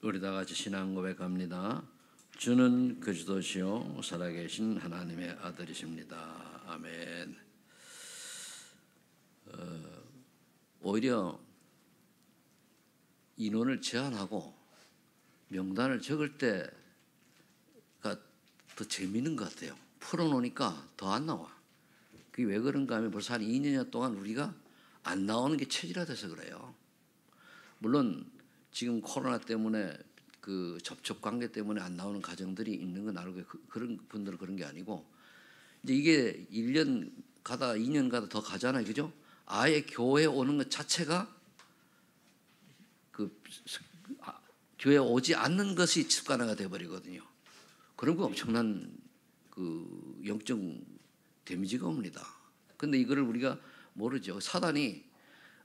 우리 다 같이 신앙 고백합니다. 주는 그리스도시요 살아계신 하나님의 아들이십니다. 아멘. 오히려 인원을 제한하고 명단을 적을 때가 더 재미있는 것 같아요. 풀어놓으니까 더 안 나와. 그게 왜 그런가 하면 벌써 한 2년 동안 우리가 안 나오는 게 체질화돼서 그래요. 물론 지금 코로나 때문에 그 접촉 관계 때문에 안 나오는 가정들이 있는 건 알고 그런 분들은 그런 게 아니고 이제 이게 1년 가다 2년 가다 더 가잖아요. 그죠? 아예 교회 오는 것 자체가 교회 오지 않는 것이 습관화가 되어버리거든요. 그런 거 엄청난 그 영적 데미지가 옵니다. 근데 이거를 우리가 모르죠. 사단이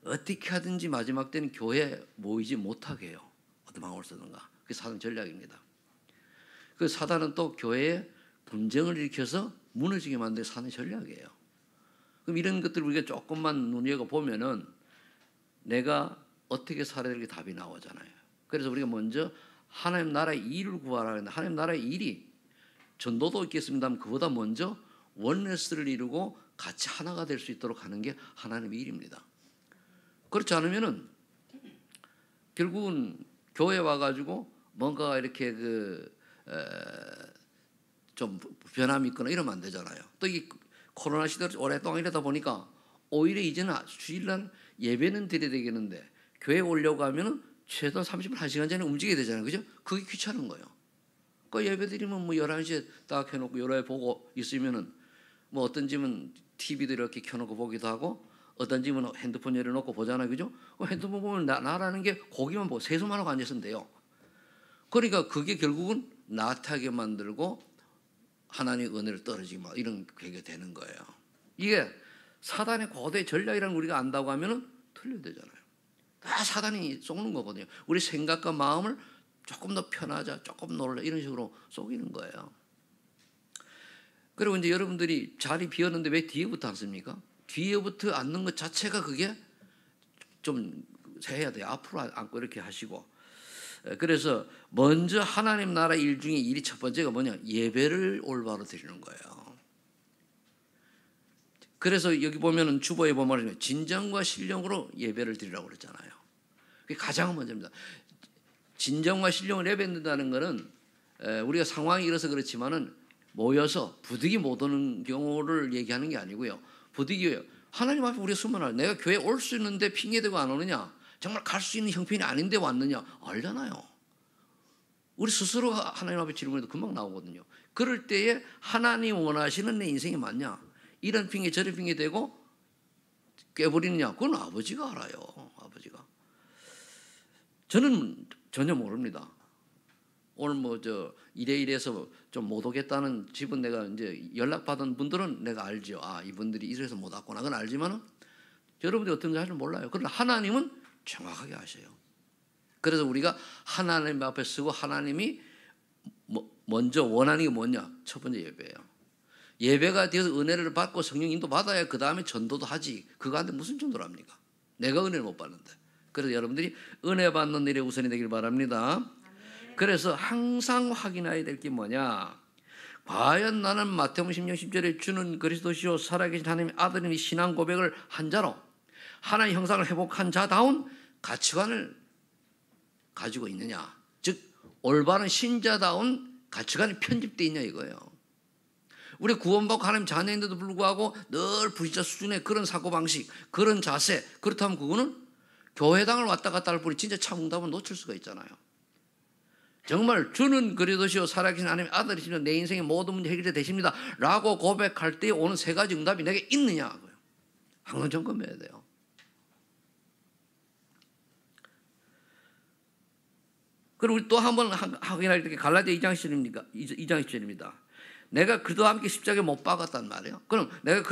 어떻게 하든지 마지막 때는 교회에 모이지 못하게 해요. 어떤 방법을 쓰든가. 그게 사단 전략입니다. 그 사단은 또 교회에 분쟁을 일으켜서 무너지게 만드는 사단의 전략이에요. 그럼 이런 것들을 우리가 조금만 눈여겨보면은 내가 어떻게 살아야 될게 답이 나오잖아요. 그래서 우리가 먼저 하나님 나라의 일을 구하라는데 하나님 나라의 일이 전도도 있겠습니다 하면 그보다 먼저 원네스를 이루고 같이 하나가 될 수 있도록 하는 게 하나님의 일입니다. 그렇지 않으면은 결국은 교회 와가지고 뭔가 이렇게 좀 변함이 있거나 이러면 안 되잖아요. 또 이 코로나 시대를 오랫동안 이러다 보니까 오히려 이제는 주일날 예배는 드려야 되겠는데 교회 오려고 하면은 최소 30분, 1시간 전에 움직여야 되잖아요. 그죠? 그게 귀찮은 거예요. 그 예배 드리면 뭐 11시에 딱 켜놓고 여러 보고 있으면은 뭐 어떤 집은 TV도 이렇게 켜놓고 보기도 하고 어떤 집은 핸드폰 열어놓고 보잖아요. 그죠? 핸드폰 보면 나라는 게 거기만 보고 세수만 하고 앉았으면 돼요. 그러니까 그게 결국은 나타하게 만들고 하나님의 은혜를 떨어지게 막 이런 계기가 되는 거예요. 이게 사단의 고대 전략이라는 우리가 안다고 하면은 틀려야 되잖아요. 다 사단이 속는 거거든요. 우리 생각과 마음을 조금 더 편하자, 조금 놀라 이런 식으로 속이는 거예요. 그리고 이제 여러분들이 자리 비었는데 왜 뒤에부터 앉습니까? 뒤에부터 앉는 것 자체가 그게 좀 해야 돼요. 앞으로 앉고 이렇게 하시고. 그래서 먼저 하나님 나라 일 중에 일이 첫 번째가 뭐냐? 예배를 올바로 드리는 거예요. 그래서 여기 보면은 주보에 보면 진정과 신령으로 예배를 드리라고 그랬잖아요. 그게 가장 먼저입니다. 진정과 신령을 예배드린다는 것은 우리가 상황이 이래서 그렇지만은 모여서 부득이 못 오는 경우를 얘기하는 게 아니고요. 부득이에요. 하나님 앞에 우리가 서면 내가 교회 올 수 있는데 핑계대고 안 오느냐? 정말 갈 수 있는 형편이 아닌데 왔느냐? 알잖아요. 우리 스스로가 하나님 앞에 질문해도 금방 나오거든요. 그럴 때에 하나님 원하시는 내 인생이 맞냐? 이런 핑계 저런 핑계 대고 깨버리느냐? 그건 아버지가 알아요. 아버지가. 저는 전혀 모릅니다. 오늘 이래서 좀 못 오겠다는 집은 내가 이제 연락받은 분들은 내가 알죠. 아, 이분들이 이래서 못 왔구나. 그건 알지만은 여러분들이 어떤지 잘 몰라요. 그러나 하나님은 정확하게 아셔요. 그래서 우리가 하나님 앞에 서고 하나님이 먼저 원하는 게 뭐냐? 첫 번째 예배예요. 예배가 되어서 은혜를 받고 성령 인도 받아야 그 다음에 전도도 하지. 그거 한테 무슨 전도를 합니까? 내가 은혜를 못 받는데. 그래서 여러분들이 은혜 받는 일에 우선이 되길 바랍니다. 그래서 항상 확인해야 될 게 뭐냐? 과연 나는 마태복음 16, 10절에 주는 그리스도시요 살아계신 하나님의 아들이니 신앙 고백을 한 자로 하나님의 형상을 회복한 자다운 가치관을 가지고 있느냐? 즉 올바른 신자다운 가치관이 편집되어 있냐 이거예요. 우리 구원받고 하나님 자녀인데도 불구하고 늘 불신자 수준의 그런 사고방식, 그런 자세, 그렇다면 그거는 교회당을 왔다 갔다 할 뿐이 진짜 참 응답은 놓칠 수가 있잖아요. 정말 주는 그리스도시요 살아계신 하나님의 아들이시면 내 인생의 모든 문제 해결이 되십니다 라고 고백할 때 오는 세 가지 응답이 내게 있느냐? 항상 점검해야 돼요. 그리고 우리 또 한 번 확인할 때 갈라디아 2장 10절입니다. 내가 그리스도와 함께 십자가에 못 박았단 말이에요. 그럼 내가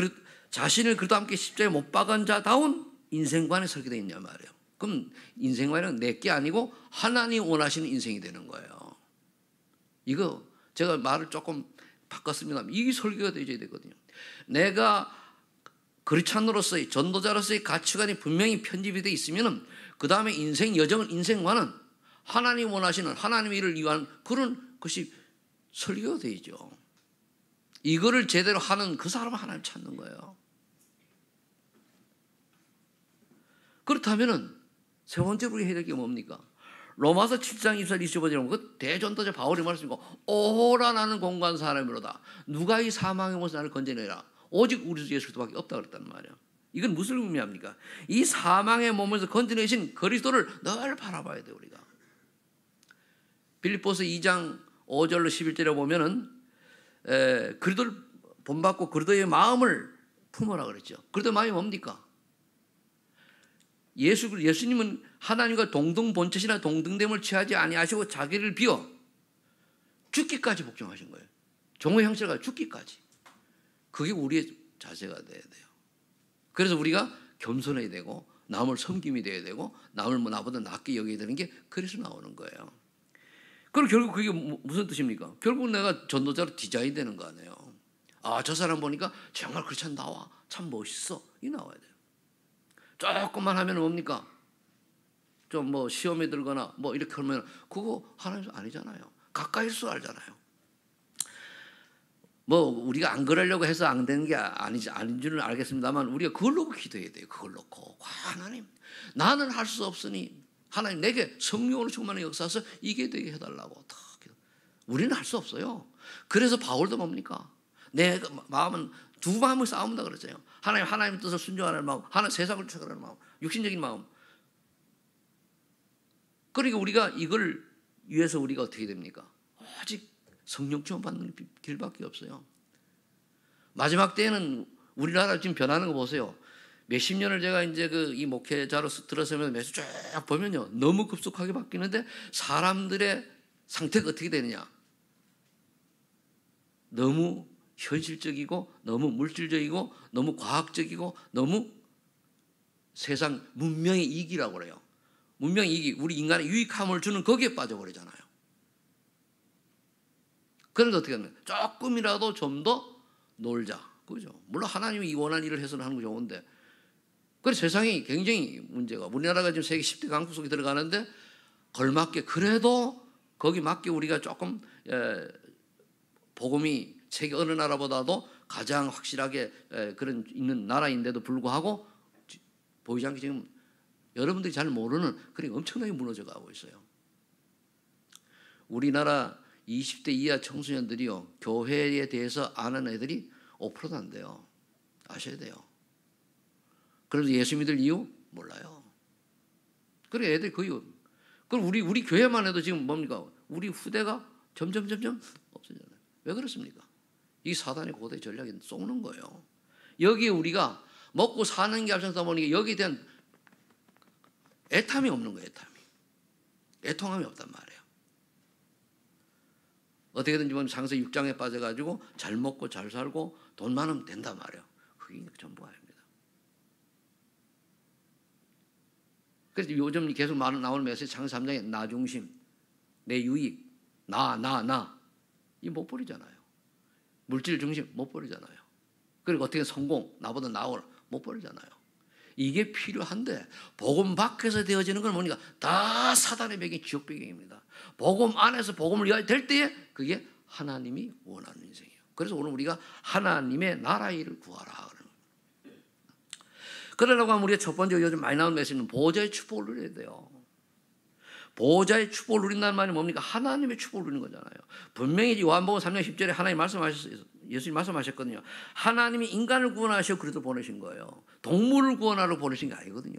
자신을 그리스도와 함께 십자가에 못 박은 자다운 인생관에 설계되어 있냐 말이에요. 그럼 인생관은 내게 아니고 하나님 원하시는 인생이 되는 거예요. 이거 제가 말을 조금 바꿨습니다. 이게 설계가 되어야 되거든요. 내가 그리스도인으로서의 전도자로서의 가치관이 분명히 편집이 되어 있으면 그 다음에 인생 여정은 인생관은 하나님 원하시는 하나님의 일을 위한 그런 것이 설계가 되죠. 이거를 제대로 하는 그 사람을 하나님 찾는 거예요. 그렇다면은 세 번째로 해야 될 게 뭡니까? 로마서 7장 24절 25절에 그 대전도자 바울이 말씀이고 오라 나는 공고한 사람이로다. 누가 이 사망의 몸에서 나를 건져내라. 오직 우리 주 예수 그리스도밖에 없다 그랬단 말이에요. 이건 무슨 의미합니까? 이 사망의 몸에서 건져내신 그리스도를 늘 바라봐야 돼요. 우리가. 빌립보서 2장 5절로 11절에 보면은 그리스도를 본받고 그리스도의 마음을 품으라 그랬죠. 그리스도의 마음이 뭡니까? 예수님은 하나님과 동등본체시나 동등됨을 취하지 아니하시고 자기를 비워 죽기까지 복종하신 거예요. 종의 형체를 가지고 죽기까지. 그게 우리의 자세가 돼야 돼요. 그래서 우리가 겸손해야 되고 남을 섬김이 돼야 되고 남을 나보다 낫게 여겨야 되는 게 그래서 나오는 거예요. 그럼 결국 그게 무슨 뜻입니까? 결국 내가 전도자로 디자인되는 거 아니에요. 아, 저 사람 보니까 정말 그렇지 나와. 참 멋있어. 이 나와야 돼요. 조금만 하면 뭡니까? 좀 뭐 시험에 들거나 뭐 이렇게 하면 그거 하나님 아니잖아요. 가까이서 알잖아요. 뭐 우리가 안 그러려고 해서 안 되는 게 아닌 줄은 알겠습니다만 우리가 그걸 놓고 기도해야 돼요. 그걸 놓고 하나님 나는 할 수 없으니 하나님 내게 성령으로 충만한 역사서 이게 되게 해달라고. 우리는 할 수 없어요. 그래서 바울도 뭡니까? 내 마음은 두 마음을 싸운다 그랬잖아요. 하나님 뜻을 순종하는 마음, 하나님 세상을 추구하는 마음, 육신적인 마음. 그러니까 우리가 이걸 위해서 우리가 어떻게 됩니까? 오직 성령 체험 받는 길밖에 없어요. 마지막 때에는 우리나라 지금 변하는 거 보세요. 몇십 년을 제가 이제 이 목회자로 들어서면서 매주 쭉 보면요. 너무 급속하게 바뀌는데 사람들의 상태가 어떻게 되느냐. 너무 현실적이고 너무 물질적이고 너무 과학적이고 너무 세상 문명의 이익이라고 그래요. 문명의 이익이 우리 인간의 유익함을 주는 거기에 빠져버리잖아요. 그런데 어떻게 하면 조금이라도 좀 더 놀자. 그죠? 물론 하나님이 원하는 일을 해서는 하는 거 좋은데 그래서 세상이 굉장히 문제가 우리나라가 지금 세계 10대 강국 속에 들어가는데 걸맞게 그래도 거기 맞게 우리가 조금 복음이 세계 어느 나라보다도 가장 확실하게 그런 있는 나라인데도 불구하고 보이지 않게 지금 여러분들이 잘 모르는 그런 엄청나게 무너져 가고 있어요. 우리나라 20대 이하 청소년들이요 교회에 대해서 아는 애들이 5%도 안 돼요. 아셔야 돼요. 그래서 예수 믿을 이유 몰라요. 그래 애들 거의 그럼 우리 교회만 해도 지금 뭡니까? 우리 후대가 점점 없어지잖아요. 왜 그렇습니까? 이 사단의 고대 전략이 쏘는 거예요. 여기에 우리가 먹고 사는 게 앞서다 보니까 여기에 대한 애탐이 없는 거예요. 애통함이 없단 말이에요. 어떻게든지 보면 창세기 6장에 빠져가지고 잘 먹고 잘 살고 돈 많으면 된단 말이에요. 그게 전부가 아닙니다. 그래서 요즘 계속 나오는 메시지 창세기 3장에 나 중심, 내 유익, 나 이 못 버리잖아요. 물질 중심 못 버리잖아요. 그리고 어떻게 성공, 나보다 나을 못 버리잖아요. 이게 필요한데 복음 밖에서 되어지는 건 뭐니까 다 사단의 배경, 지옥 배경입니다. 복음 안에서 복음을 이해할 때에 그게 하나님이 원하는 인생이에요. 그래서 오늘 우리가 하나님의 나라의 일을 구하라. 그러려고 하면 우리가 첫 번째 요즘 많이 나오는 메시지는 보호자의 축복을 누려야 돼요. 보호자의 축복을 누린다는 말이 뭡니까? 하나님의 축복을 누리는 거잖아요. 분명히 요한복음 3장 10절에 하나님 말씀하셨어요. 예수님 말씀하셨거든요. 하나님이 인간을 구원하시고 그리스도를 보내신 거예요. 동물을 구원하러 보내신 게 아니거든요.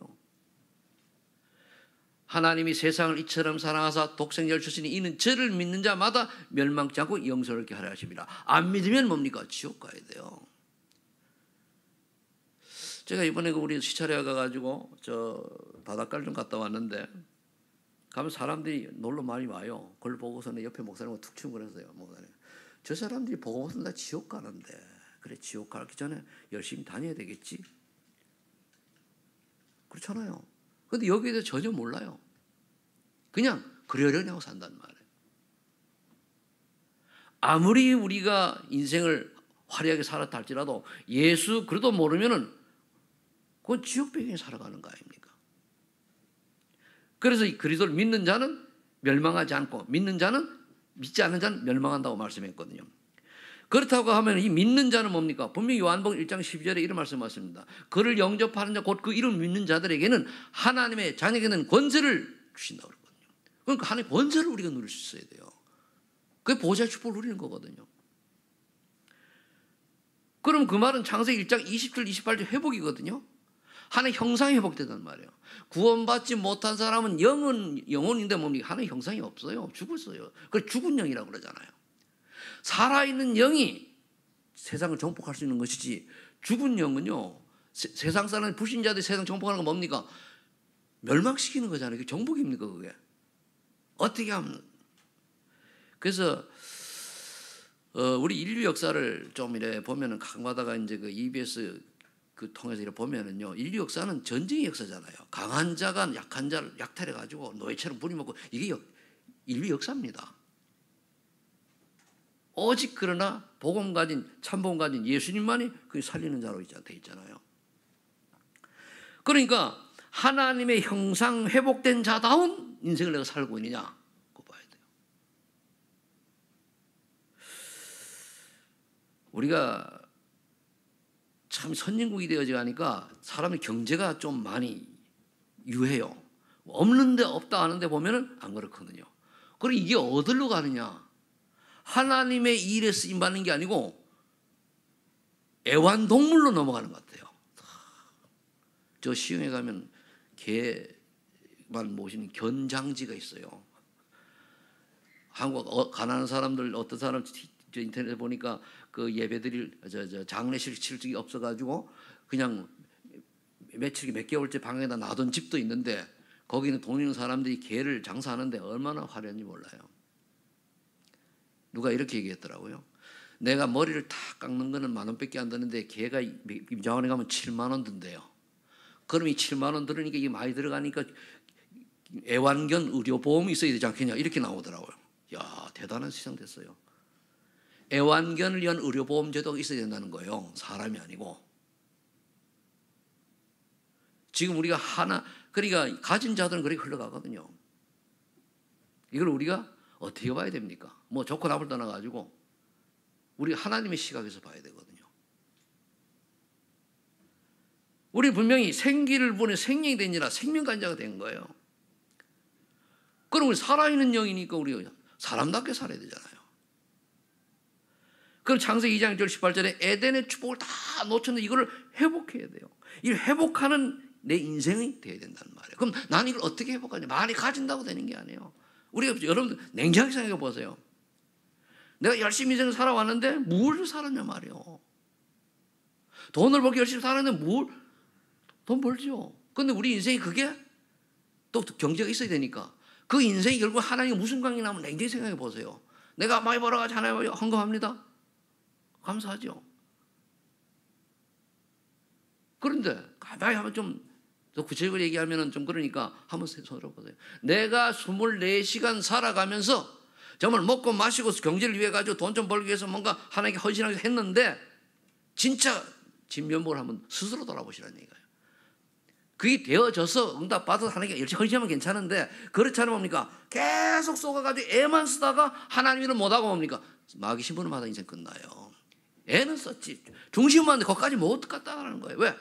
하나님이 세상을 이처럼 사랑하사 독생자를 주시니 이는 저를 믿는 자마다 멸망치 않고 영생을 얻게 하려 하십니다. 안 믿으면 뭡니까? 지옥 가야 돼요. 제가 이번에 우리 시차례 가가지고 저 바닷가를 좀 갔다 왔는데 가면 사람들이 놀러 많이 와요. 그걸 보고서는 옆에 목사님과 툭 치고 그랬어요. 목사님. 저 사람들이 보고서는 다 지옥 가는데 그래 지옥 가기 전에 열심히 다녀야 되겠지? 그렇잖아요. 근데 여기에 대해서 전혀 몰라요. 그냥 그러려니 하고 산단 말이에요. 아무리 우리가 인생을 화려하게 살았다 할지라도 예수 그래도 모르면은 그건 지옥 배경에 살아가는 거 아닙니까? 그래서 이 그리스도를 믿는 자는 멸망하지 않고 믿지 않는 자는 멸망한다고 말씀했거든요. 그렇다고 하면 이 믿는 자는 뭡니까? 분명히 요한복음 1장 12절에 이런 말씀하십니다. 그를 영접하는 자 곧 그 이름 믿는 자들에게는 하나님의 자녀에게는 권세를 주신다고 그러거든요. 그러니까 하나님의 권세를 우리가 누릴 수 있어야 돼요. 그게 보좌의 축복을 누리는 거거든요. 그럼 그 말은 창세기 1장 20절 28절 회복이거든요. 하나의 형상이 회복된다는 말이에요. 구원받지 못한 사람은 영혼인데 뭡니까? 하나의 형상이 없어요. 죽었어요. 그걸 죽은 영이라고 그러잖아요. 살아있는 영이 세상을 정복할 수 있는 것이지, 죽은 영은요, 세상 사람 불신자들이 세상 정복하는 건 뭡니까? 멸망시키는 거잖아요. 그게 정복입니까, 그게? 어떻게 하면. 그래서 우리 인류 역사를 좀 이래 보면은 가끔가다가 이제 그 EBS 그 통해서 이렇게 보면은요, 인류 역사는 전쟁의 역사잖아요. 강한 자가 약한 자를 약탈해 가지고 노예처럼 부림먹고, 이게 인류 역사입니다. 오직 그러나 복음 가진 참복음 가진 예수님만이 그 살리는 자로 돼 있잖아요. 그러니까 하나님의 형상 회복된 자다운 인생을 내가 살고 있느냐, 그거 봐야 돼요. 우리가 참 선진국이 되어져 가니까 사람의 경제가 좀 많이 유해요. 없는데 없다 하는데 보면은 안 그렇거든요. 그럼 이게 어디로 가느냐? 하나님의 일에 쓰임 받는 게 아니고 애완동물로 넘어가는 것 같아요. 저 시흥에 가면 개만 모시는 견장지가 있어요. 한국 가난한 사람들, 어떤 사람 저 인터넷에 보니까 그 예배드릴 장례식 칠 적이 없어가지고 그냥 며칠 몇 개월째 방에다 놔둔 집도 있는데, 거기는 돈 있는 사람들이 개를 장사하는데 얼마나 화려한지 몰라요. 누가 이렇게 얘기했더라고요. 내가 머리를 다 깎는 거는 10,000원밖에 안 드는데 개가 임장원에 가면 70,000원 든대요. 그럼 이 70,000원 들으니까 이게 많이 들어가니까 애완견 의료보험이 있어야 되지 않겠냐, 이렇게 나오더라고요. 야, 대단한 세상 됐어요. 애완견을 위한 의료보험 제도가 있어야 된다는 거예요. 사람이 아니고. 지금 우리가 그러니까 가진 자들은 그렇게 흘러가거든요. 이걸 우리가 어떻게 봐야 됩니까? 뭐 좋고 나쁠 떠나가지고 우리 하나님의 시각에서 봐야 되거든요. 우리 분명히 생기를 보내 생명이 되니라 생명간자가 된 거예요. 그럼 우리 살아있는 영이니까 우리 사람답게 살아야 되잖아요. 그럼 창세기 2장 1절 18절에 에덴의 축복을 다 놓쳤는데 이거를 회복해야 돼요. 이 회복하는 내 인생이 돼야 된다는 말이에요. 그럼 나는 이걸 어떻게 회복하냐? 많이 가진다고 되는 게 아니에요. 우리가 여러분들 냉정하게 생각해 보세요. 내가 열심히 인생을 살아왔는데 뭘 살았냐 말이에요. 돈을 벌기 열심히 살았는데 돈 벌죠. 근데 우리 인생이 그게 또 경제가 있어야 되니까 그 인생이 결국 하나님과 무슨 관계 나면 냉정히 생각해 보세요. 내가 많이 벌어가지고 하나님 헌금합니다. 감사하죠. 그런데 가만히 한번 좀 더 구체적으로 얘기하면 좀 그러니까 한번 생각해보세요. 내가 24시간 살아가면서 정말 먹고 마시고 경제를 위해 가지고 돈 좀 벌기 위해서 뭔가 하나님께 헌신하기 했는데 진짜 진면목을 한번 스스로 돌아보시라는 얘기예요. 그게 되어져서 응답 받아서 하나님께 열심히 헌신하면 괜찮은데, 그렇지 않으면 뭡니까? 계속 쏘가가지고 애만 쓰다가 하나님 일을 못하고 뭡니까? 마귀 신분을 인생 끝나요. 애는 썼지 중심만 하는데 거기까지 못 갔다는 거예요. 왜?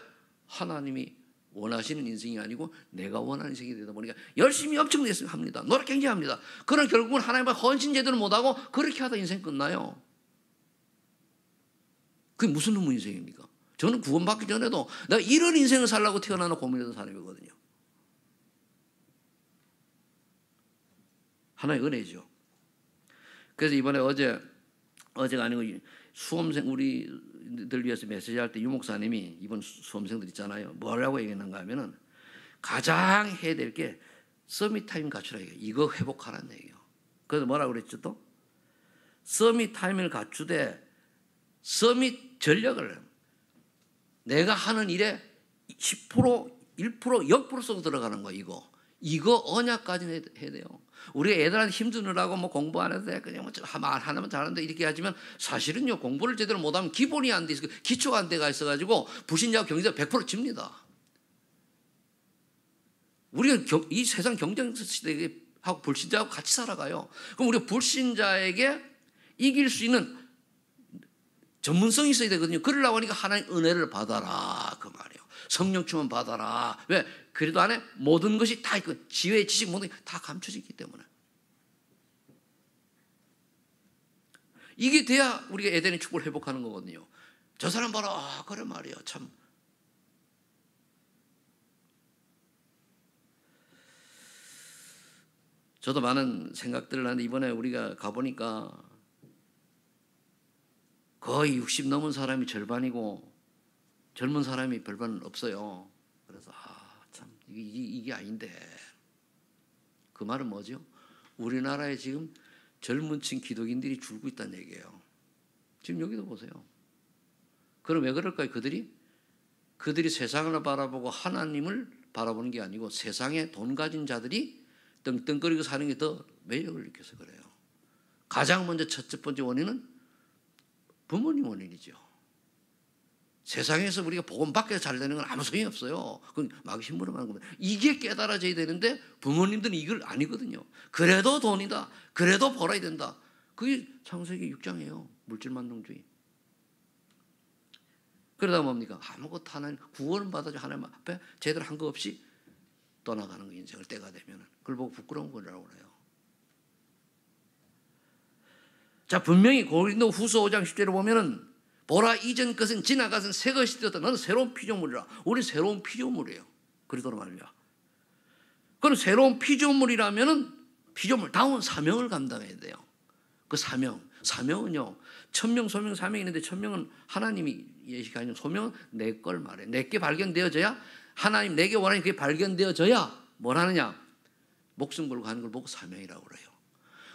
하나님이 원하시는 인생이 아니고 내가 원하는 인생이 되다 보니까 열심히 엄청 열심히 합니다. 노력 굉장히 합니다. 그러나 결국은 하나님 앞에 헌신 제대로 못하고 그렇게 하다 인생 끝나요. 그게 무슨 놈의 인생입니까? 저는 구원받기 전에도 내가 이런 인생을 살려고 태어나는 고민했던 사람이거든요. 하나의 은혜죠. 그래서 이번에 어제가 아니고 수험생 우리들 위해서 메시지할 때 유목사님이 이번 수험생들 있잖아요. 뭐라고 얘기했는가 하면은 가장 해야 될 게 서밋 타임 갖추라 얘기해요. 이거 회복하라는 얘기예요. 그래서 뭐라고 그랬죠 또? 서밋 타임을 갖추되 서밋 전력을 내가 하는 일에 10%, 1%, 0% 쏘고 들어가는 거 이거 언약까지는 해야 돼요. 우리가 애들한테 힘주느라고 뭐 공부 안 해도 돼. 그냥 뭐 말 하나만 잘하는데 이렇게 하지만 사실은요, 공부를 제대로 못하면 기본이 안 돼 있어. 기초가 안 돼가 있어가지고 불신자와 경제가 100% 집니다. 우리가 이 세상 경쟁 시대에 하고 불신자하고 같이 살아가요. 그럼 우리가 불신자에게 이길 수 있는 전문성이 있어야 되거든요. 그러려고 하니까 하나님 은혜를 받아라 그 말이에요. 성령 충만 받아라. 왜? 그래도 안에 모든 것이 다 있고 지혜, 지식 모든 게 다 감춰져 있기 때문에. 이게 돼야 우리가 에덴의 축복을 회복하는 거거든요. 저 사람 봐라. 아, 그래 말이야. 참. 저도 많은 생각들을 하는데 이번에 우리가 가보니까 거의 60 넘은 사람이 절반이고 젊은 사람이 별반 없어요. 그래서 참 이게 아닌데. 그 말은 뭐죠? 우리나라에 지금 젊은 층 기독인들이 줄고 있다는 얘기예요. 지금 여기도 보세요. 그럼 왜 그럴까요? 그들이 세상을 바라보고 하나님을 바라보는 게 아니고 세상에 돈 가진 자들이 떵떵거리고 사는 게 더 매력을 느껴서 그래요. 가장 먼저 첫 번째 원인은 부모님 원인이죠. 세상에서 우리가 복음 밖에서 잘 되는 건 아무 소용이 없어요. 그건 막 심부름하는 겁니다. 이게 깨달아져야 되는데 부모님들은 이걸 아니거든요. 그래도 돈이다. 그래도 벌어야 된다. 그게 창세기 6장이에요. 물질만능주의. 그러다 뭡니까? 아무것도 하나님 구원은 받아줘 하나님 앞에 제대로 한 거 없이 떠나가는 거 인생을 때가 되면 그걸 보고 부끄러운 거라고 그래요. 자, 분명히 고린도 후서 5장 10절에 보면은 보라 이전 것은 지나가선 새 것이 되었다. 너는 새로운 피조물이라. 우리 새로운 피조물이에요. 그리스도로 말이야. 그럼 새로운 피조물이라면은 피조물다운 사명을 감당해야 돼요. 그 사명은요. 천명, 소명, 사명이 있는데 천명은 하나님이 예시가 아니고 소명은 내 걸 말해. 내게 발견되어져야 하나님 내게 원하는 그게 발견되어져야 뭘 하느냐? 목숨 걸고 하는 걸 보고 사명이라고 그래요.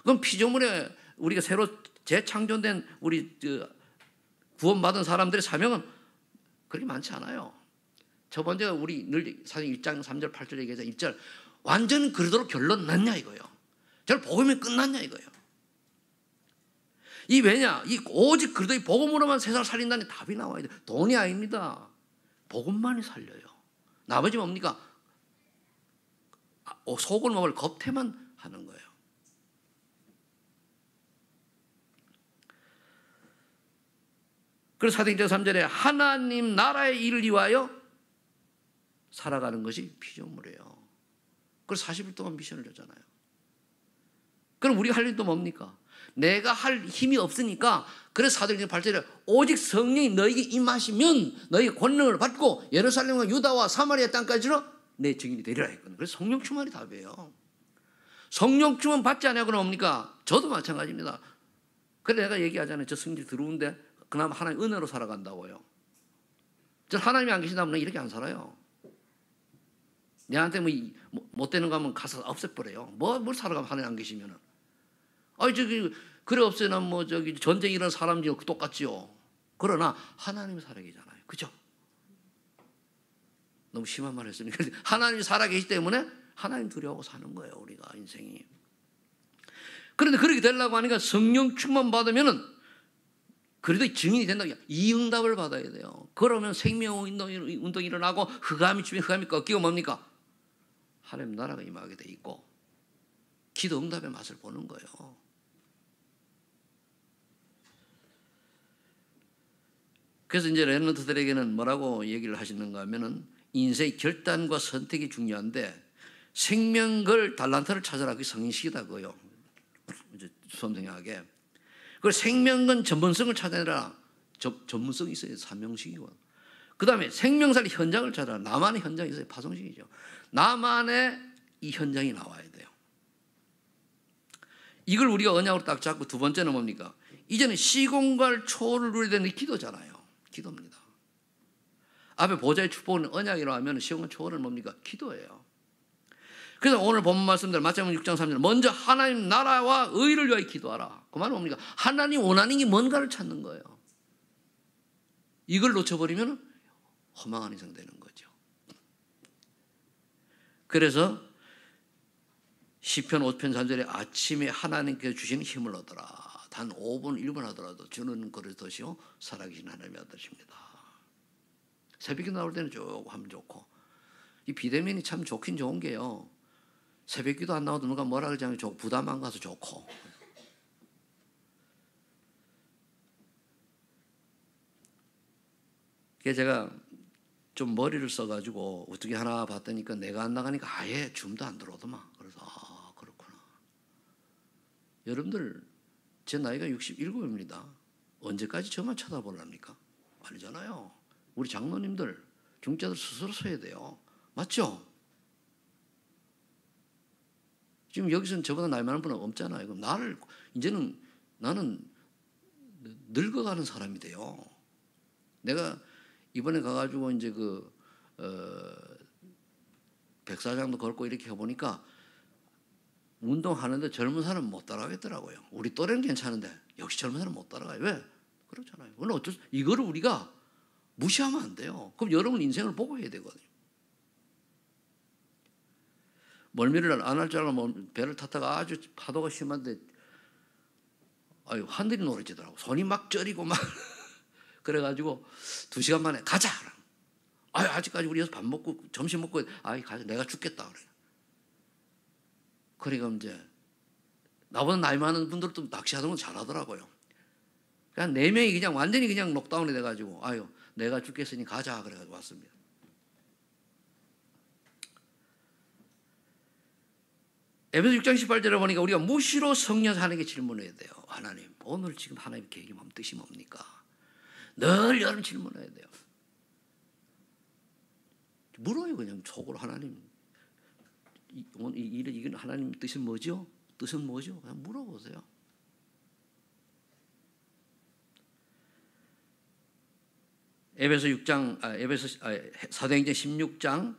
그럼 피조물에 우리가 새로 재창조된 우리 구원받은 사람들의 사명은 그렇게 많지 않아요. 첫 번째가 우리 늘 사실 1장 3절 8절 얘기해서 1절 완전 그러도록 결론 났냐 이거예요. 저를 복음이 끝났냐 이거예요. 이 왜냐? 이 오직 그리스도의 복음으로만 세상을 살린다는 답이 나와야 돼. 돈이 아닙니다. 복음만이 살려요. 나머지 뭡니까? 속을 먹을 겁태만 하는 거예요. 그래서 사도행전 3절에 하나님 나라의 일을 위하여 살아가는 것이 피조물이에요. 그래서 40일 동안 미션을 줬잖아요. 그럼 우리가 할 일도 뭡니까? 내가 할 힘이 없으니까 그래서 사도행전 8절에 오직 성령이 너에게 임하시면 너희 권능을 받고 예루살렘과 유다와 사마리아 땅까지로 내 증인이 되리라 했거든요. 그래서 성령 충만이 답이에요. 성령 충만 받지 않냐 그러면 뭡니까? 저도 마찬가지입니다. 그래 내가 얘기하잖아요. 저 성질 들어오는데 그나마 하나님 은혜로 살아간다고요. 저 하나님이 안 계신다면 이렇게 안 살아요. 내한테 못 되는 거 하면 가서 없애버려요. 뭘 살아가면 하나님 안 계시면은. 그래 없애는 전쟁 일어난 사람들이 똑같지요. 그러나 하나님이 살아계시잖아요. 그죠? 너무 심한 말 했습니다. 하나님이 살아계시기 때문에 하나님 두려워하고 사는 거예요. 우리가 인생이. 그런데 그렇게 되려고 하니까 성령 충만 받으면은 그래도 증인이 된다고 이 응답을 받아야 돼요. 그러면 생명운동이 일어나고 흑암이 주면 흑암이 꺾이고 뭡니까? 하나님 나라가 임하게 돼 있고 기도 응답의 맛을 보는 거예요. 그래서 이제 렘넌트들에게는 뭐라고 얘기를 하시는가 하면은 인생의 결단과 선택이 중요한데 생명걸 달란트를 찾아라. 그게 성인식이다고요. 수험생에게. 그리고 생명건 전문성을 찾아내라. 전문성이 있어야 사명식이고. 그 다음에 생명살 현장을 찾아라. 나만의 현장이 있어야 파송식이죠. 나만의 이 현장이 나와야 돼요. 이걸 우리가 언약으로 딱 잡고 두 번째는 뭡니까? 이제는 시공갈 초월을 누려야 되는 기도잖아요. 기도입니다. 앞에 보좌의 축복은 언약이라고 하면 시공갈 초월은 뭡니까? 기도예요. 그래서 오늘 본문 말씀대로 마태복음 6장 3절 먼저 하나님 나라와 의를 위하여 기도하라. 그 말은 뭡니까? 하나님 원하는 게 뭔가를 찾는 거예요. 이걸 놓쳐버리면 허망한 인생 되는 거죠. 그래서 시편 5편 3절에 아침에 하나님께서 주시는 힘을 얻어라. 단 5분 1분 하더라도 주는 그리스도시요 살아계신 하나님의 아들이십니다. 새벽에 나올 때는 조금 하면 좋고 이 비대면이 참 좋긴 좋은 게요. 새벽기도 안 나와도 누가 뭐라 그러지 않고 부담 안 가서 좋고. 그래서 제가 좀 머리를 써가지고 어떻게 하나 봤더니까 내가 안 나가니까 아예 줌도 안 들어오더만. 그래서 그렇구나. 여러분들 제 나이가 67입니다. 언제까지 저만 쳐다보랍니까? 아니잖아요. 우리 장로님들, 중자들 스스로 서야 돼요. 맞죠? 지금 여기서는 저보다 나이 많은 분은 없잖아요. 그럼 이제는 나는 늙어가는 사람이 돼요. 내가 이번에 가가지고 이제 백사장도 걷고 이렇게 해보니까 운동하는데 젊은 사람은 못 따라가겠더라고요. 우리 또래는 괜찮은데 역시 젊은 사람은 못 따라가요. 왜? 그렇잖아요. 그건 이거를 우리가 무시하면 안 돼요. 그럼 여러분 인생을 보고 해야 되거든요. 멀미를 안 할 줄 알고 배를 탔다가 아주 파도가 심한데 하늘이 노래지더라고. 손이 막 저리고 막 그래가지고 2시간 만에 가자. 아직까지 우리 여기서 밥 먹고 점심 먹고 가자. 내가 죽겠다 그래. 그러니까 이제 나보다 나이 많은 분들도 낚시하는 건 잘하더라고요. 그냥 4명이 그냥 완전히 그냥 록다운이 돼가지고 내가 죽겠으니 가자 그래가지고 왔습니다. 에베소 6장 18절에 보니까 우리가 무시로 성령 하나님께 질문해야 돼요. 하나님, 오늘 지금 하나님 계획이 뜻이 뭡니까? 늘 여러분 질문해야 돼요. 물어요 그냥 속으로. 하나님, 이건 하나님 뜻은 뭐죠? 뜻은 뭐죠? 그냥 물어보세요. 사도행전 16장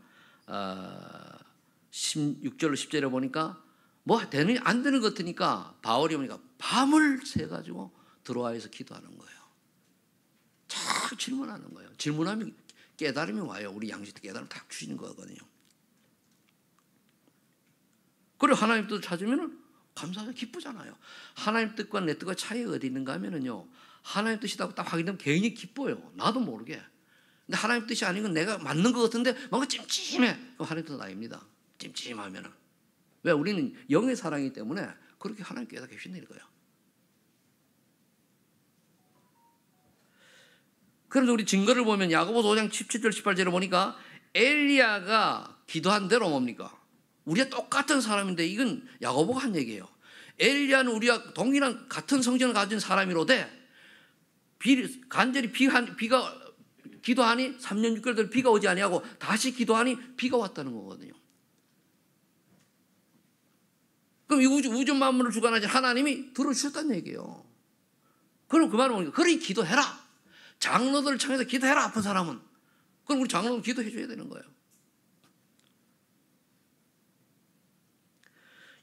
16절로 10절에 보니까 안 되는 것 같으니까 바울이 보니까 밤을 새가지고 들어와서 기도하는 거예요. 자꾸 질문하는 거예요. 질문하면 깨달음이 와요. 우리 양식 깨달음 딱 주시는 거거든요. 그리고 하나님 뜻을 찾으면 감사하고 기쁘잖아요. 하나님 뜻과 내 뜻과 차이가 어디 있는가 하면은요, 하나님 뜻이라고 딱 확인되면 괜히 기뻐요. 나도 모르게. 근데 하나님 뜻이 아닌 건 내가 맞는 것 같은데 뭔가 찜찜해. 그럼 하나님 뜻은 아닙니다. 찜찜하면은. 왜? 우리는 영의 사랑이기 때문에 그렇게 하나님 깨닫게 해주시는 거예요. 그래서 우리 증거를 보면 야고보서 5장 17절 18절을 보니까 엘리야가 기도한 대로 뭡니까? 우리가 똑같은 사람인데 이건 야고보가 한 얘기예요. 엘리야는 우리가 동일한 같은 성전을 가진 사람이로되 간절히 비가 기도하니 3년 6개월 비가 오지 아니하고 다시 기도하니 비가 왔다는 거거든요. 그럼 이 우주 만물을 주관하신 하나님이 들어주셨다는 얘기예요. 그럼 그 말은 뭡니까? 그러니 기도해라. 장로들을 청해서 기도해라. 아픈 사람은. 그럼 우리 장로들 기도해 줘야 되는 거예요.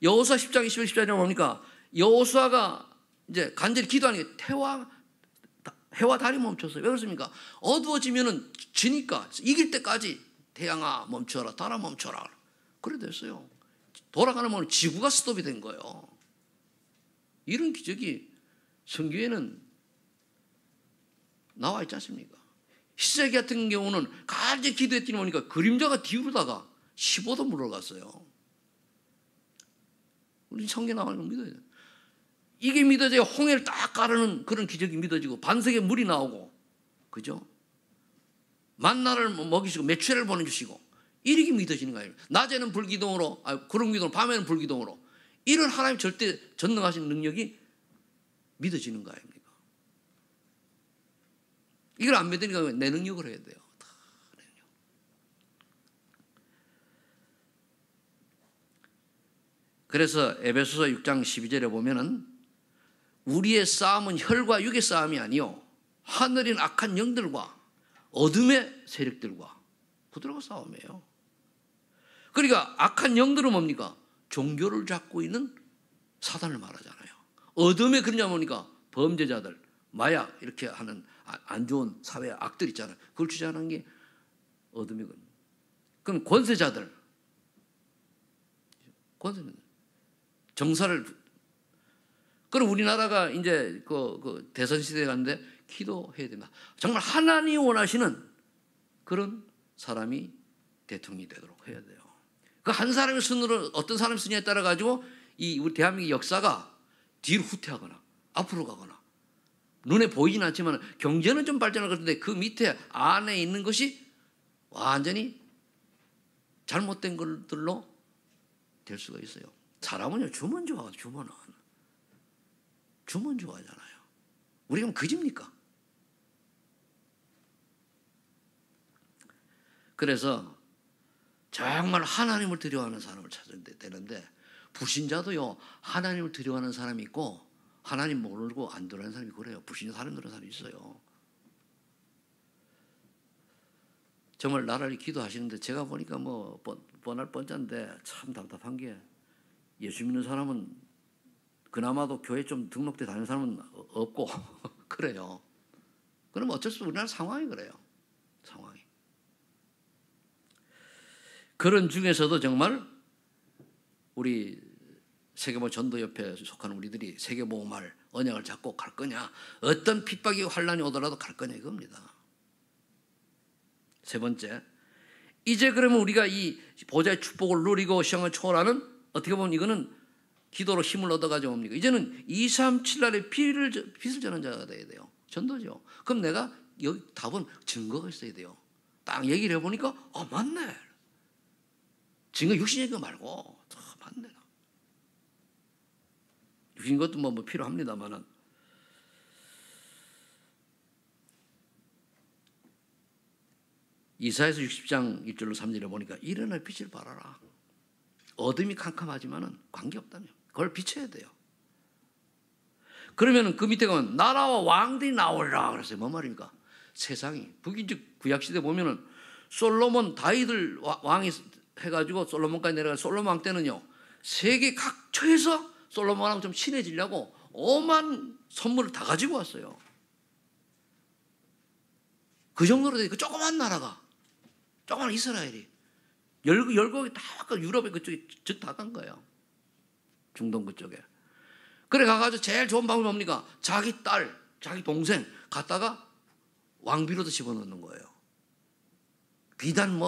여호수아 10장 21, 14절에 뭡니까? 여호수아가 이제 간절히 기도하는 게 해와 달이 멈췄어요. 왜 그렇습니까? 어두워지면은 지니까 이길 때까지 태양아 멈춰라, 달아 멈춰라. 그래 됐어요. 돌아가는 moment 지구가 스톱이 된 거예요. 이런 기적이 성경에는 나와 있지 않습니까? 히스기 같은 경우는 간절히 기도했더니 보니까 그림자가 뒤로다가 15도 물러갔어요. 우리 성경 나오는 거 믿어야 돼요. 이게 믿어져야 홍해를 딱 가르는 그런 기적이 믿어지고 반석에 물이 나오고, 그죠? 만나를 먹이시고 매출을 보내주시고 이렇게 믿어지는 거예요. 낮에는 불기둥으로, 구름기둥으로, 밤에는 불기둥으로. 이런 하나님 절대 전능하신 능력이 믿어지는 거 아닙니까? 이걸 안 믿으니까 내 능력을 해야 돼요. 그래서 에베소서 6장 12절에 보면은 우리의 싸움은 혈과 육의 싸움이 아니요 하늘인 악한 영들과 어둠의 세력들과 그들과 싸움이에요. 그러니까 악한 영들은 뭡니까? 종교를 잡고 있는 사단을 말하잖아요. 어둠의 그러냐 뭡니까? 범죄자들, 마약 이렇게 하는 안 좋은 사회 악들 있잖아요. 그걸 주장하는 게 어둠이거든요. 그럼 권세자들, 정사를. 그럼 우리나라가 이제 그 대선 시대에 갔는데 기도해야 된다. 정말 하나님이 원하시는 그런 사람이 대통령이 되도록 해야 돼요. 그 한 사람의 손으로 어떤 사람의 손에 따라 가지고 이 우리 대한민국 역사가 뒤로 후퇴하거나 앞으로 가거나 눈에 보이진 않지만 경제는 좀 발전할 것 같은데 그 밑에 안에 있는 것이 완전히 잘못된 것들로 될 수가 있어요. 사람은요, 주면 좋아하잖아요. 우리가 뭐 그집니까? 그래서 정말 하나님을 두려워하는 사람을 찾아야 되는데 불신자도요, 하나님을 두려워하는 사람이 있고 하나님 모르고 안 두려워하는 사람이 그래요. 불신자 사람들은 사람이 있어요. 정말 나라를 기도하시는데 제가 보니까 뭐 뻔할 뻔짠데 참 답답한 게 예수 믿는 사람은 그나마도 교회 좀 등록돼 다니는 사람은 없고 그래요. 그럼 어쩔 수 없이 우리나라 상황이 그래요. 상황이. 그런 중에서도 정말 우리 세계보 전도협회에 속하는 우리들이 세계보험할 언약을 잡고 갈 거냐, 어떤 핍박이 환란이 오더라도 갈 거냐 이겁니다. 세 번째, 이제 그러면 우리가 이 보좌의 축복을 누리고 시험을 초월하는, 어떻게 보면 이거는 기도로 힘을 얻어가지고 옵니까? 이제는 2, 3, 7날에 빛을 전하는 자가 돼야 돼요. 전도죠. 그럼 내가 여기 답은 증거가 있어야 돼요. 딱 얘기를 해보니까 맞네. 증거 육신 얘기 말고 맞네. 육신 것도 뭐 필요합니다만은 이사야서 60장 1절로 3절에 보니까 일어날 빛을 발하라. 어둠이 캄캄하지만은 관계없다며. 그걸 비춰야 돼요. 그러면 그 밑에 가면 나라와 왕들이 나오리라 그랬어요. 뭔 말입니까? 세상이 북인즉 구약시대 보면은 솔로몬 다윗을 왕이 해가지고 솔로몬까지 내려가 솔로몬 왕 때는요, 세계 각처에서 솔로몬하고 좀 친해지려고 오만 선물을 다 가지고 왔어요. 그 정도로 돼. 그 조그만 나라가, 조그만 이스라엘이 열국이 다 유럽의 그쪽에 다 간 거예요. 중동 그쪽에. 그래 가가지고 제일 좋은 방법이 뭡니까? 자기 딸, 자기 동생 갖다가 왕비로도 집어넣는 거예요. 비단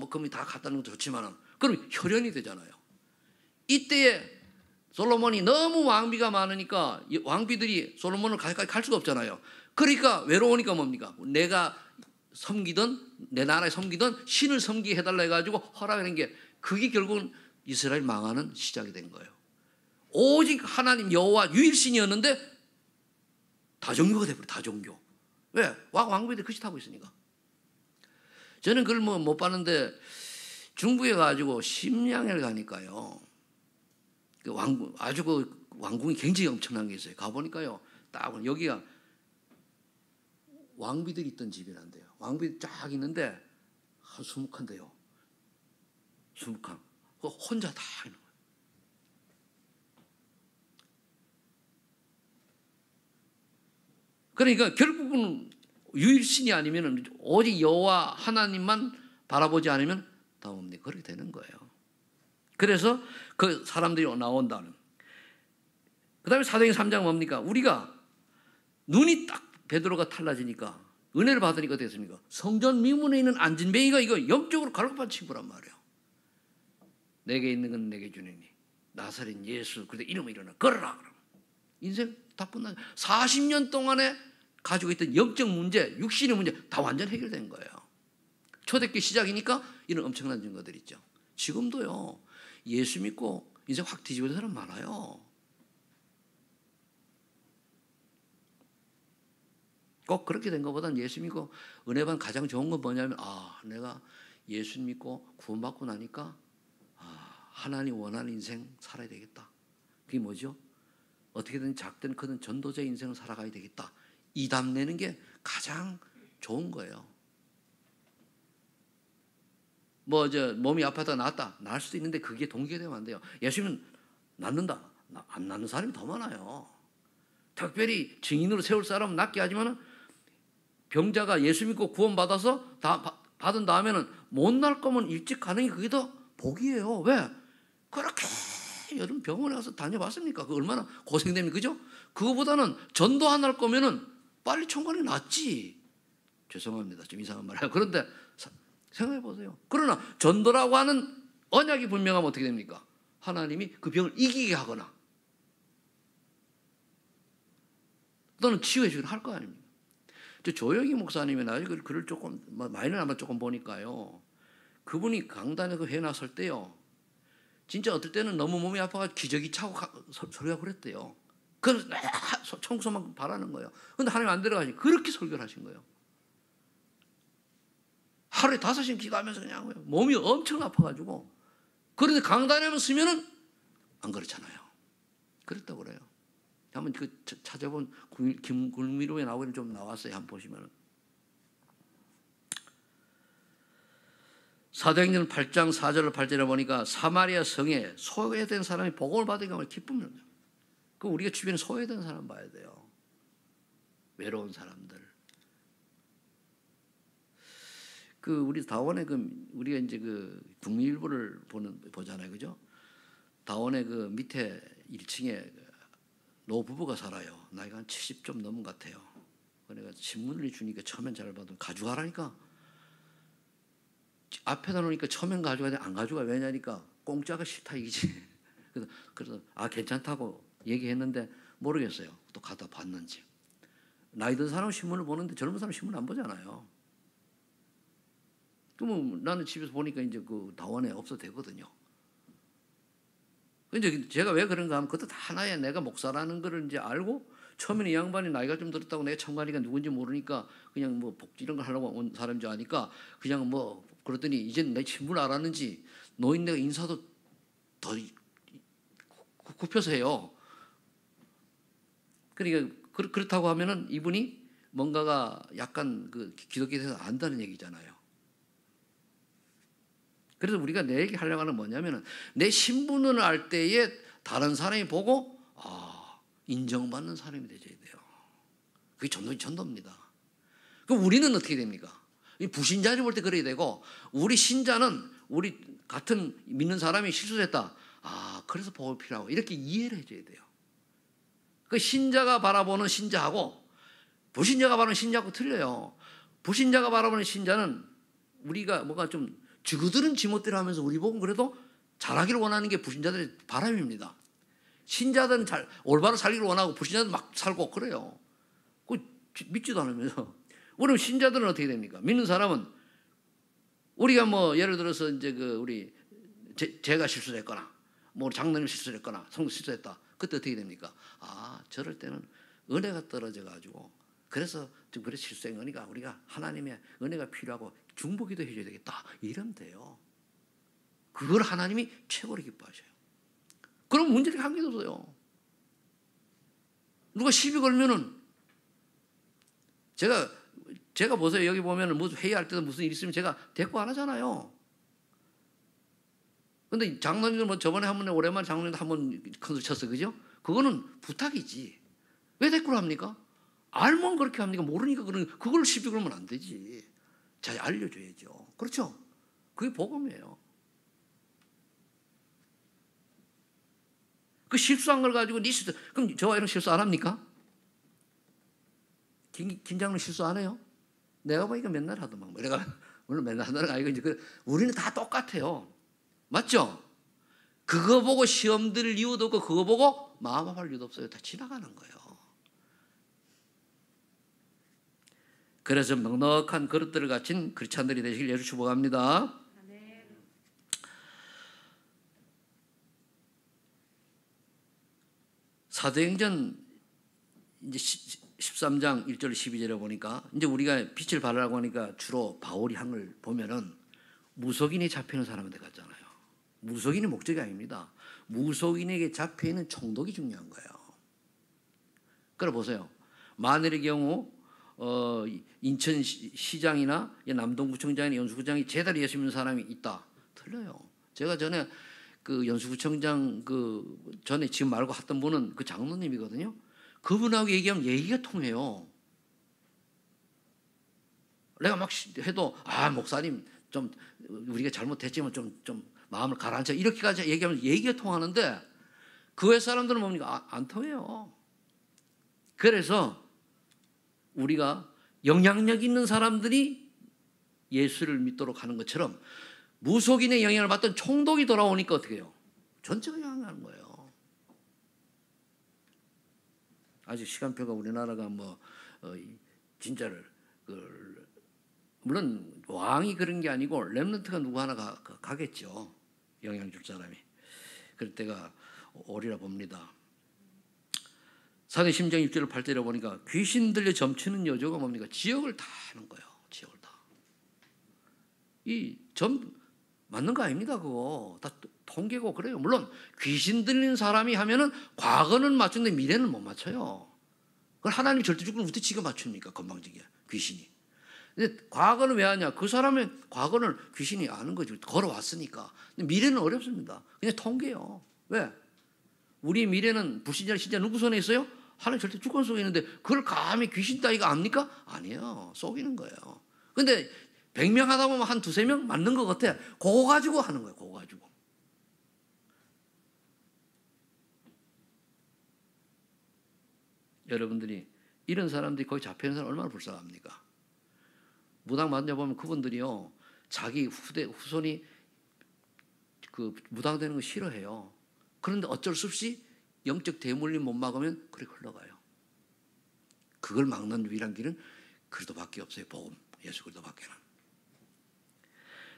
금이 다 갖다 놓는 것도 좋지만은, 그럼 혈연이 되잖아요. 이때에 솔로몬이 너무 왕비가 많으니까 왕비들이 솔로몬을 가까이 갈 수가 없잖아요. 그러니까 외로우니까 뭡니까? 내가 섬기던, 내 나라에 섬기던 신을 섬기게 해달라 해가지고 허락하는 게, 그게 결국은 이스라엘 망하는 시작이 된 거예요. 오직 하나님 여호와 유일신이었는데 다종교가 돼버려. 다종교. 왜? 왕비들이 그 짓 하고 있으니까. 저는 그걸 못 봤는데 중부에 가지고 심양을 가니까요, 아주 그 왕궁이 굉장히 엄청난 게 있어요. 가보니까요, 딱 여기가 왕비들이 있던 집이란데요. 왕비들이 쫙 있는데 한 20칸인데요. 20칸. 혼자 다 있는 거예요. 그러니까 결국은 유일신이 아니면, 오직 여호와 하나님만 바라보지 않으면 다 뭡니까? 그렇게 되는 거예요. 그래서 그 사람들이 나온다는. 그 다음에 사도행전 3장 뭡니까? 우리가 눈이 딱 베드로가 달라지니까, 은혜를 받으니까 됐습니까? 성전 미문에 있는 안진뱅이가 이거 영적으로 갈급한 친구란 말이에요. 내게 있는 건 내게 주니니 나사렛 예수 그때 이름을 일어나 걸어라. 그러면 인생 다 끝나. 40년 동안에 가지고 있던 영적 문제, 육신의 문제 다 완전 해결된 거예요. 초대교회 시작이니까 이런 엄청난 증거들 있죠. 지금도요, 예수 믿고 인생 확 뒤집어진 사람 많아요. 꼭 그렇게 된 것보다는 예수 믿고 은혜 받는 가장 좋은 건 뭐냐면, 내가 예수 믿고 구원받고 나니까 하나님 원하는 인생 살아야 되겠다. 그게 뭐죠? 어떻게든 작든 크든 전도자의 인생을 살아가야 되겠다. 이 답 내는 게 가장 좋은 거예요. 몸이 아파서 낫다. 나을 수도 있는데 그게 동기가 되면 안 돼요. 예수님은 낫는다. 안 낫는 사람이 더 많아요. 특별히 증인으로 세울 사람은 낫게 하지만은, 병자가 예수 믿고 구원받아서 다 받은 다음에는 못 날 거면 일찍 가는 게 그게 더 복이에요. 왜? 그렇게 여러분 병원에 가서 다녀봤습니까? 그 얼마나 고생됩니까? 그죠? 그거보다는 전도 안 할 거면은 빨리 총괄이 낫지. 죄송합니다. 좀 이상한 말 해요. 그런데 생각해 보세요. 그러나 전도라고 하는 언약이 분명하면 어떻게 됩니까? 하나님이 그 병을 이기게 하거나 또는 치유해 주긴 할 거 아닙니까? 조영희 목사님이 나중에 글을 조금 마이너는 아마 조금 보니까요. 그분이 강단에서 해놨을 때요. 진짜 어떨 때는 너무 몸이 아파서 기저귀 차고 설교가 그랬대요. 그래서 청소만 바라는 거예요. 근데 하나님 안 들어가지. 그렇게 설교를 하신 거예요. 하루에 5시간 기도하면서 그냥 몸이 엄청 아파가지고. 그런데 강단에만 쓰면은 안 그렇잖아요. 그랬다고 그래요. 한번 그 찾아본 김굴미로에 나오기는 좀 나왔어요. 한번 보시면은. 사도행전 8장 4절로 8절에 보니까 사마리아 성에 소외된 사람이 복음을 받은 경우에 기쁨을. 그 우리가 주변에 소외된 사람 봐야 돼요. 외로운 사람들. 그 우리 다원의 우리가 이제 국민일보를 보잖아요, 그죠? 다원의 밑에 1층에 노부부가 살아요. 나이가 한 70 좀 넘은 것 같아요. 그러니까 신문을 주니까 처음엔 잘 받으면 가져가라니까. 앞에다 놓으니까 처음엔 가져가야 돼. 안 가져가. 왜냐니까 공짜가 싫다 이기지. 그래서 괜찮다고 얘기했는데 모르겠어요. 또 갖다 봤는지. 나이 든 사람은 신문을 보는데 젊은 사람은 신문 안 보잖아요. 그러면 나는 집에서 보니까 이제 다원에 없어도 되거든요. 근데 제가 왜 그런가 하면 그것도 하나의 내가 목사라는 거를 이제 알고 처음에는 이 양반이 나이가 좀 들었다고 내가 참관이가 누군지 모르니까 그냥 복지 이런 걸 하려고 온 사람인 줄 아니까 그냥 그랬더니 이제 내 신분 알았는지 노인네가 인사도 더 굽혀서 해요. 그러니까 그렇다고 하면은 이분이 뭔가가 약간 기독교에 대해서 안다는 얘기잖아요. 그래서 우리가 내 얘기 하려고 하는 뭐냐면은 내 신분을 알 때에 다른 사람이 보고 인정받는 사람이 되어야 돼요. 그게 전도입니다. 그럼 우리는 어떻게 됩니까? 부신자를 볼 때 그래야 되고 우리 신자는 우리 같은 믿는 사람이 실수했다. 그래서 복음이 필요하고 이렇게 이해를 해줘야 돼요. 그 신자가 바라보는 신자하고 부신자가 바라보는 신자하고 틀려요. 부신자가 바라보는 신자는 우리가 뭐가 좀 저들은 지멋대로 하면서 우리 보고 그래도 잘하기를 원하는 게 부신자들의 바람입니다. 신자들은 올바로 살기를 원하고 불신자들은 막 살고 그래요. 믿지도 않으면서. 우리 신자들은 어떻게 됩니까? 믿는 사람은 우리가 예를 들어서 이제 우리 제가 실수했거나 장로님 실수했거나 성도 실수했다. 그때 어떻게 됩니까? 저럴 때는 은혜가 떨어져 가지고 그래서 좀 그래 실수한 거니까 우리가 하나님의 은혜가 필요하고 중보기도 해줘야 되겠다. 이러면 돼요. 그걸 하나님이 최고로 기뻐하셔요. 그럼 문제가 한 개도 없어요. 누가 시비 걸면은 제가 보세요. 여기 보면은 무슨 회의할 때도 무슨 일 있으면 제가 대꾸 안 하잖아요. 근데 장로님들 저번에 오랜만에 장로님들 한번 큰소리 쳤어. 그죠? 그거는 부탁이지. 왜 대꾸를 합니까? 알면 그렇게 합니까? 모르니까 그걸 시비 걸면 안 되지. 잘 알려줘야죠. 그렇죠? 그게 복음이에요. 그 실수한 걸 가지고 그럼 저와 이런 실수 안 합니까? 김장로 실수 안 해요? 내가 보니까 맨날 하더만. 내가 물론 맨날 하는 건 아니고 우리는 다 똑같아요. 맞죠? 그거 보고 시험 들 이유도 없고 그거 보고 마음 아파할 이유도 없어요. 다 지나가는 거예요. 그래서 넉넉한 그릇들을 갖춘 크리스찬들이 되시길 예수 축복합니다. 사도행전 이제 13장 1절 12절에 보니까 이제 우리가 빛을 발하라고 하니까 주로 바울이 한 걸 보면은 무속인이 잡히는 사람한테 갔잖아요. 무속인이 목적이 아닙니다. 무속인에게 잡혀있는 총독이 중요한 거예요. 그래 보세요. 만일의 경우 인천시장이나 남동구청장이나 연수구청장이 제자리에 예수 믿는 사람이 있다. 틀려요. 제가 전에 연수구청장 전에 지금 말고 했던 분은 그 장로님이거든요. 그분하고 얘기하면 얘기가 통해요. 내가 막 해도 목사님 좀 우리가 잘못했지만 좀 마음을 가라앉혀 이렇게까지 얘기하면 얘기가 통하는데 그 외 사람들은 뭡니까? 안 통해요. 그래서 우리가 영향력 있는 사람들이 예수를 믿도록 하는 것처럼 무속인의 영향을 받던 총독이 돌아오니까 어떻게 해요? 전체가 영향하는 거예요. 아직 시간표가 우리나라가 진짜를 물론 왕이 그런 게 아니고 렘넌트가 누구 하나 가겠죠. 영향 줄 사람이. 그럴 때가 오리라 봅니다. 사도행 10장 6절을 8절에 보니까 귀신 들려 점치는 여조가 뭡니까? 지역을 다 하는 거예요. 지역을 다. 이 점 맞는 거 아닙니다. 그거 다 통계고 그래요. 물론 귀신 들린 사람이 하면은 과거는 맞추는데 미래는 못 맞춰요. 그걸 하나님이 절대 주권을 어떻게 지가 맞춥니까? 건방지게 귀신이. 근데 과거는 왜 하냐? 그 사람의 과거는 귀신이 아는 거죠. 걸어왔으니까. 근데 미래는 어렵습니다. 그냥 통계요. 왜? 우리 미래는 불신자 신자 누구 손에 있어요? 하나님 절대 주권 속에 있는데 그걸 감히 귀신 따위가 압니까? 아니에요. 속이는 거예요. 근데 100명 하다 보면 한 두세 명 맞는 것 같아. 그거 가지고 하는 거예요. 그거 가지고. 여러분들이 이런 사람들이 거기 잡혀있는 사람 얼마나 불쌍합니까? 무당 만져보면 그분들이요, 자기 후손이 그 무당 되는 거 싫어해요. 그런데 어쩔 수 없이 영적 대물림 못 막으면 그래 흘러가요. 그걸 막는 유일한 길은 그리스도밖에 없어요. 복음, 예수 그리스도밖에는.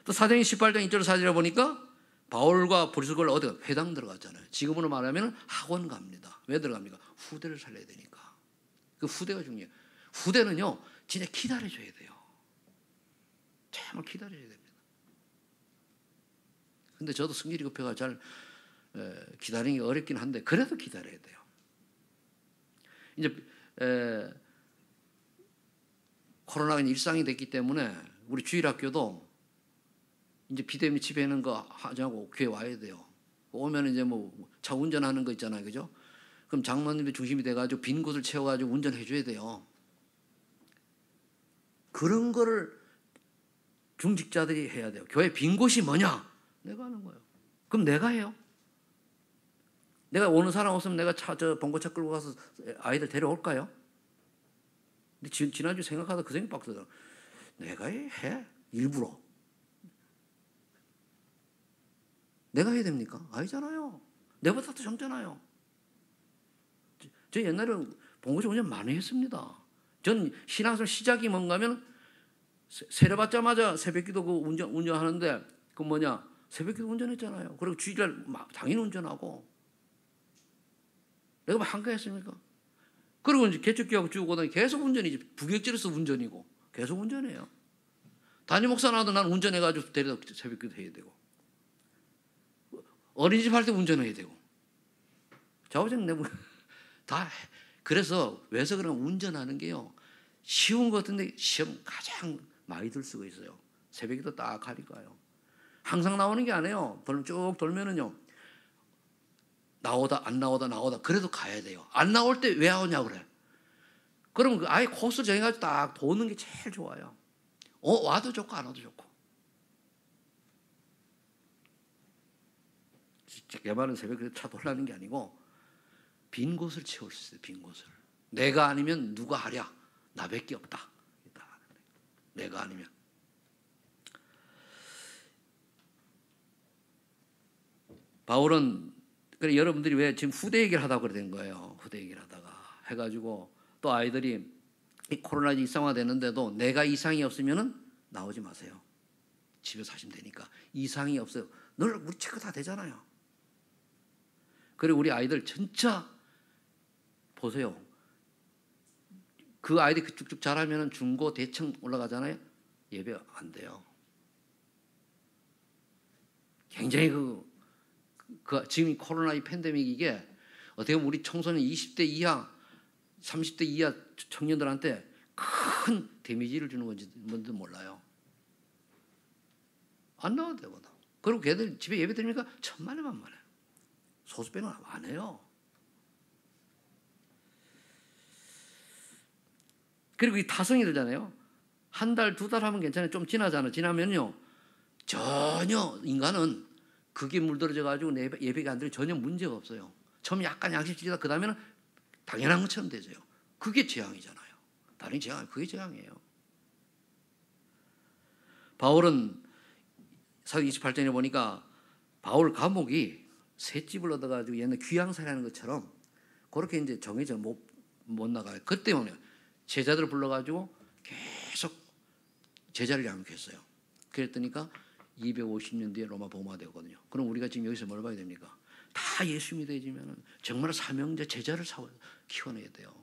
또 사도행 18장 1절 4절에 보니까 바울과 브리스골라 어디가 회당 들어갔잖아요. 지금으로 말하면 학원 갑니다. 왜 들어갑니까? 후대를 살려야 되니까. 그 후대가 중요해요. 후대는요, 진짜 기다려줘야 돼요. 정말 기다려야 됩니다. 근데 저도 성질이 급해가 잘 기다리는 게 어렵긴 한데 그래도 기다려야 돼요. 이제 코로나가 일상이 됐기 때문에 우리 주일학교도 이제 비대면 집에 있는 거 하자고 교회 와야 돼요. 오면 이제 차 운전하는 거 있잖아요, 그죠? 그럼 장로님이 중심이 돼가지고 빈 곳을 채워가지고 운전해줘야 돼요. 그런 거를 중직자들이 해야 돼요. 교회 빈 곳이 뭐냐? 내가 하는 거예요. 그럼 내가 해요. 내가 오는 사람 없으면 내가 봉고차 끌고 가서 아이들 데려올까요? 근데 지난주 생각하다 그 생각 박 들더라고요. 내가 해? 일부러. 내가 해야 됩니까? 아니잖아요. 내보다 더 젊잖아요. 저 옛날에 봉고차 운전 많이 했습니다. 전 신앙생활 시작이 뭔가 하면 세례받자마자 새벽기도 운전하는데 새벽기도 운전했잖아요. 그리고 주일날 당연히 운전하고. 내가 뭐 한가했습니까? 그리고 이제 개척교육 쭉 오더니 계속 운전이지. 부격질에서 운전이고 계속 운전해요. 담임 목사 나도 난 운전해가지고 데려다 새벽기도 해야 되고, 어린이집 할 때 운전해야 되고, 좌우장 내고 다. 그래서 왜서 그러면 운전하는 게요, 쉬운 것 같은데 시험 가장 많이 들 수가 있어요. 새벽기도 딱 하니까요. 항상 나오는 게 아니에요. 쭉 돌면은요, 나오다 안 나오다 나오다 그래도 가야 돼요. 안 나올 때 왜 하냐 그래. 그러면 아예 코스를 정해가지고 딱 도는 게 제일 좋아요. 와도 좋고 안 와도 좋고. 내 말은 새벽에 차 돌라는 게 아니고 빈 곳을 채울 수 있어요. 빈 곳을. 내가 아니면 누가 하랴. 나밖에 없다. 내가 아니면. 바울은 그래, 여러분들이 왜 지금 후대 얘기를 하다고 그래 된 거예요. 후대 얘기를 하다가 해가지고 또 아이들이 이 코로나 일상화되는데도 내가 이상이 없으면은 나오지 마세요. 집에서 하시면 되니까. 이상이 없어요. 늘 우리 체크 다 되잖아요. 그리고 우리 아이들 진짜 보세요. 그 아이들이 쭉쭉 자라면은 중고 대청 올라가잖아요. 예배 안 돼요. 굉장히 지금 코로나 이 팬데믹 이게 어떻게 보면 우리 청소년 20대 이하, 30대 이하 청년들한테 큰 데미지를 주는 건지 뭔지 몰라요. 안 나와도 되거든. 그리고 걔들 집에 예배 드리니까 천만에 만만해. 소수 빼는 안 해요. 그리고 이 타성이 들잖아요. 한 달, 두 달 하면 괜찮아요. 좀 지나잖아요. 지나면요, 전혀 인간은 그게 물들어져가지고 예배가 안 되면 전혀 문제가 없어요. 처음 약간 양심치다 그 다음에는 당연한 것처럼 되세요. 그게 재앙이잖아요. 다른 재앙, 그게 재앙이에요. 바울은 사도행 28장에 보니까 바울 감옥이 새 집을 얻어가지고 옛날 귀양살이하는 것처럼 그렇게 이제 정해져 못 나가요. 그때 때문에 제자들을 불러가지고 계속 제자를 양육했어요. 그랬더니까 250년 뒤에 로마 복음화 되거든요. 그럼 우리가 지금 여기서 뭘 봐야 됩니까? 다 예수 믿어지면 정말 사명자 제자를 키워내야 돼요.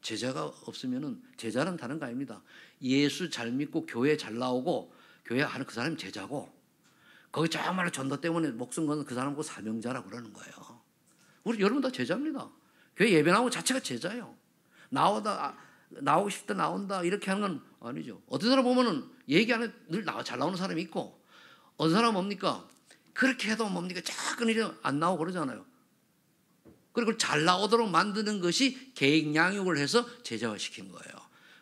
제자가 없으면은 제자는 다른 거 아닙니다. 예수 잘 믿고 교회 잘 나오고 교회 하는 그 사람이 제자고 거기 정말로 전도 때문에 목숨 거는 그 사람 그 사명자라고 그러는 거예요. 우리 여러분 다 제자입니다. 교회 예배 나오는 것 자체가 제자예요. 나오고 싶다 나온다 이렇게 하는 건 아니죠. 어떤 사람 보면은 얘기 안에 늘 잘 나오는 사람이 있고 어떤 사람은 뭡니까? 그렇게 해도 뭡니까? 작은 일이 안 나오고 그러잖아요. 그리고 잘 나오도록 만드는 것이 계획 양육을 해서 제자화시킨 거예요.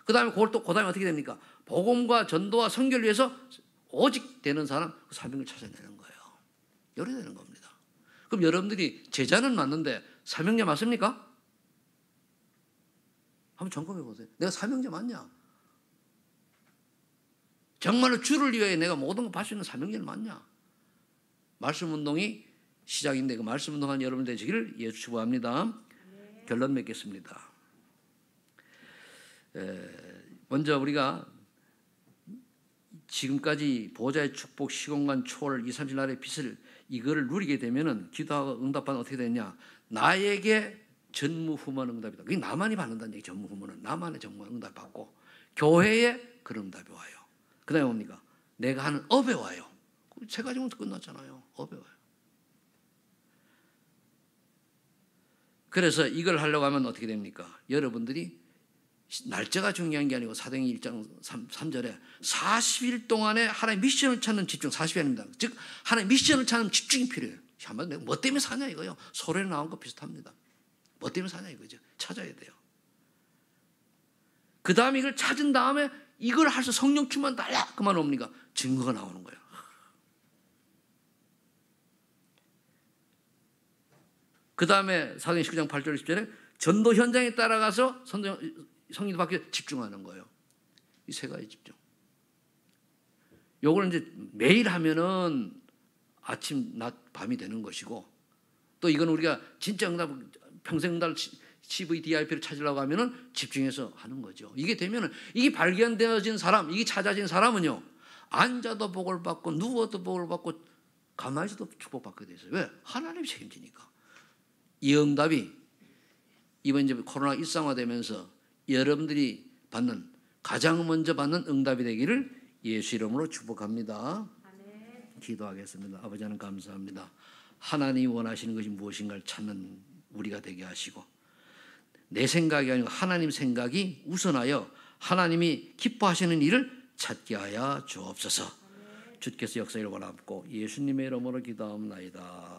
그 다음에 그다음에 어떻게 됩니까? 복음과 전도와 선교를 위해서 오직 되는 사람, 그 사명을 찾아내는 거예요. 이렇게 되는 겁니다. 그럼 여러분들이 제자는 맞는데 사명자 맞습니까? 한번 점검해 보세요. 내가 사명자 맞냐? 정말로 주를 위해 내가 모든 걸 할 수 있는 사명자는 맞냐? 말씀 운동이 시작인데 그 말씀 운동한 여러분 되시기를 예수 축복합니다. 결론 맺겠습니다. 먼저 우리가 지금까지 보좌의 축복, 시공간 초월, 2, 3일 날의 빛을 이거를 누리게 되면은 기도하고 응답하면 어떻게 되냐? 나에게 전무후무한 응답이다. 그게 나만이 받는다는 얘기. 전무후무는 나만의 전무 응답 받고 교회에 그런 응답이 와요. 그다음에 뭡니까? 내가 하는 업에 와요. 세 가지면 끝났잖아요. 업에 와요. 그래서 이걸 하려고 하면 어떻게 됩니까? 여러분들이 날짜가 중요한 게 아니고 사도행 1장 3절에 40일 동안에 하나의 미션을 찾는 집중, 40일입니다. 즉 하나의 미션을 찾는 집중이 필요해요. 한번 내가 뭐 때문에 사냐 이거요. 소련에 나온 거 비슷합니다. 뭐 때문에 사냐 이거죠. 찾아야 돼요. 그 다음에 이걸 찾은 다음에 이걸 할 수 성령 충만 달라 그만 옵니까? 증거가 나오는 거예요. 그 다음에 사도행 19장 8절 10절에 전도 현장에 따라가서 성령도 받게 집중하는 거예요. 이 세 가지 집중. 요걸 이제 매일 하면은 아침, 낮, 밤이 되는 것이고 또 이건 우리가 진짜 응답, 평생 응답 CVDIP를 찾으려고 하면은 집중해서 하는 거죠. 이게 되면은 이게 발견되어진 사람, 이게 찾아진 사람은요, 앉아도 복을 받고 누워도 복을 받고 가만히 있어도 축복받게 돼 있어요. 왜? 하나님이 책임지니까. 이 응답이 이번 이제 코로나 일상화되면서 여러분들이 받는 가장 먼저 받는 응답이 되기를 예수 이름으로 축복합니다. 아멘. 기도하겠습니다. 아버지 하나님 감사합니다. 하나님이 원하시는 것이 무엇인가를 찾는 우리가 되게 하시고 내 생각이 아니고 하나님 생각이 우선하여 하나님이 기뻐하시는 일을 찾게 하여 주옵소서. 아멘. 주께서 역사를 원하옵고 예수님의 이름으로 기도하옵나이다.